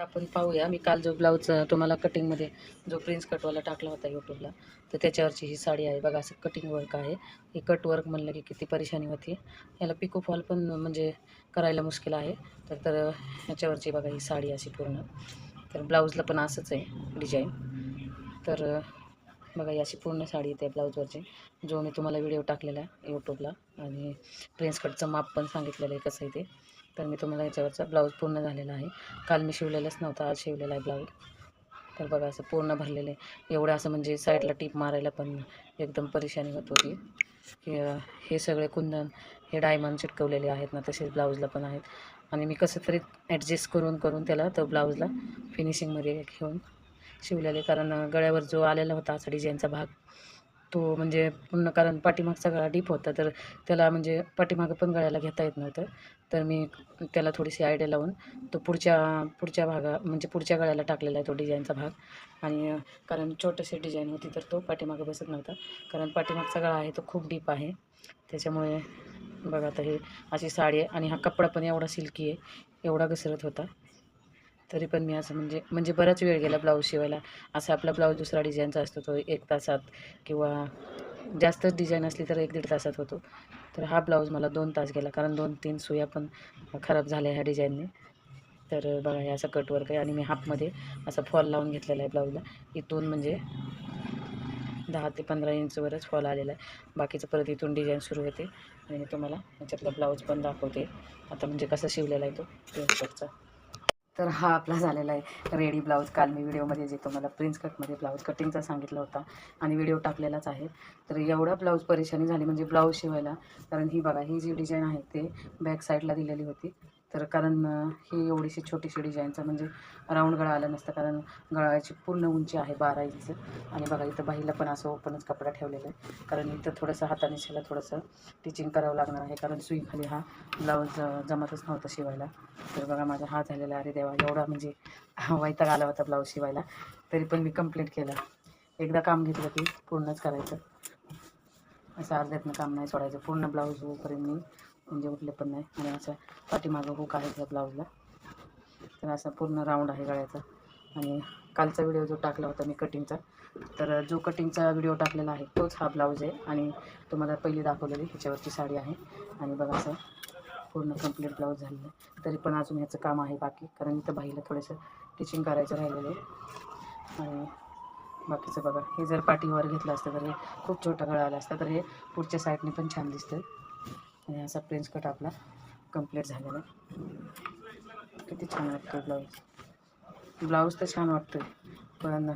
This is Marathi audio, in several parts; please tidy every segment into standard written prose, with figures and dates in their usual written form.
आपण पाहूया. मी काल जो ब्लाऊज तुम्हाला कटिंगमध्ये जो प्रिन्स कटवाला टाकला होता यूट्यूबला, तर त्याच्यावरची ही साडी आहे बघा. असं कटिंग वर्क आहे. हे कट वर्क म्हणलं की किती परेशानी होती. याला पिको फॉल पण म्हणजे करायला मुश्किल आहे. तर ह्याच्यावरची बघा ही साडी अशी पूर्ण. तर ब्लाऊजला पण असंच आहे डिझाईन. तर बघा ही अशी पूर्ण साडी येते ब्लाऊजवरची, जो मी तुम्हाला व्हिडिओ टाकलेला आहे यूट्यूबला. आणि प्रिन्स कटचं माप पण सांगितलेलं आहे कसं आहे ते. तर मी तुम्हाला याच्यावरचा ब्लाऊज पूर्ण झालेला आहे. काल मी शिवलेलाच नव्हता, आज शिवलेला आहे ब्लाऊज. तर बघा असं पूर्ण भरलेलं आहे. एवढं असं म्हणजे साईडला टीप मारायला पण एकदम परेशानी होत होती. की हे सगळे कुंदन, हे डायमंड चिटकवलेले आहेत ना, तसेच ब्लाऊजला पण आहेत. आणि मी कसं तरी ॲडजस्ट करून त्याला तो ब्लाऊजला फिनिशिंगमध्ये घेऊन शिवलेले. कारण गळ्यावर जो आलेला होता असा डिझाईनचा भाग, तो म्हणजे पूर्ण, कारण पाठीमागचा गळा डीप होता, तर त्याला म्हणजे पाठीमागं पण गळ्याला घेता येत नव्हतं. तर मी त्याला थोडीशी आयडिया लावून तो पुढच्या म्हणजे पुढच्या गळ्याला टाकलेला आहे तो डिझाईनचा भाग. आणि कारण छोटीशी डिझाईन होती तर तो पाठीमागं बसत नव्हता, कारण पाठीमागचा गळा आहे तो खूप डीप आहे. त्याच्यामुळे बघा आता हे अशी साडी आहे. आणि हा कपडा पण एवढा सिल्की आहे, एवढा घसरत होता. तरी पण मी असं म्हणजे बराच वेळ गेला ब्लाऊज शिवायला. असा आपला ब्लाऊज दुसरा डिझाईनचा असतो तो 1 तासात, किंवा जास्तच डिझाईन असली तर 1-1.5 तासात होतो. तर हा ब्लाऊज मला 2 तास गेला, कारण 2-3 सुया पण खराब झाल्या ह्या डिझाईनने. तर बघा हे असं कटवर्क आहे. आणि मी हाफमध्ये असा फॉल लावून घेतलेला आहे ब्लाऊजला. इथून म्हणजे 10 ते 15 इंचवरच फॉल आलेला आहे. बाकीचं परत इथून डिझाईन सुरू होते. आणि मी तुम्हाला ह्याच्यातला ब्लाऊज पण दाखवते आता, म्हणजे कसा शिवलेला आहे तो प्रिन्स कटचा. तर हा आपला झालेला आहे रेडी ब्लाऊज. काल मी व्हिडिओमध्ये जे तुम्हाला प्रिन्स कटमध्ये ब्लाऊज कटिंगचा सांगितला होता आणि व्हिडिओ टाकलेलाच आहे. तर एवढा ब्लाऊज परेशानी झाली म्हणजे ब्लाऊज शिवायला. कारण ही बघा, ही जी डिझाईन आहे ते बॅक साईडला दिलेली होती. तर कारण ही एवढीशी छोटीशी डिझाईनचं म्हणजे राऊंड गळा आला नसतं, कारण गळाची पूर्ण उंची आहे 12 इंच. आणि बघा इथं बाहीला पण असं ओपनच कपडा ठेवलेला आहे, कारण इथं थोडंसं हाताने ह्याला थोडंसं टिचिंग करावं लागणार आहे, कारण सुईखाली हा ब्लाऊज जमतच नव्हता शिवायला. तर बघा माझा हा झालेला. अरे देवा, एवढा म्हणजे वैताग आला होता ब्लाऊज शिवायला. तरी पण मी कंप्लीट केलं. एकदा काम घेतलं की पूर्णच करायचं, असं अर्ध्यातनं काम नाही सोडायचं. पूर्ण ब्लाऊज होईपर्यंत मी म्हणजे उठले पण नाही. आणि असं पाठीमागं हुक आहे त्या ब्लाऊजला. तर असा पूर्ण राऊंड आहे गळ्याचा. आणि कालचा व्हिडिओ जो टाकला होता मी कटिंगचा, तर जो कटिंगचा व्हिडिओ टाकलेला आहे तोच हा ब्लाऊज आहे. आणि तुम्हाला पहिली दाखवलेली ह्याच्यावरची साडी आहे. आणि बघा असं पूर्ण कंप्लीट ब्लाऊज झालेलं आहे. तरी पण अजून ह्याचं काम आहे बाकी, कारण इथं बाईला थोडंसं टिचिंग करायचं राहिलेलं आहे. आणि बाकीचं बघा, हे जर पाठीवर घेतलं असतं तर हे खूप छोटा गळा आला असता, तर हे पुढच्या साईडने पण छान दिसतं. आणि असा प्रिन्स कट आपला कंप्लीट झालेला आहे. किती छान वाटतो ब्लाऊज तर छान वाटतोय, पण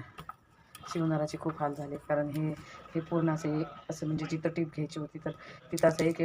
शिवणाराचे खूप हाल झाले. कारण हे पूर्ण असं म्हणजे जिथं टीप घ्यायची होती तर तिथं असं एक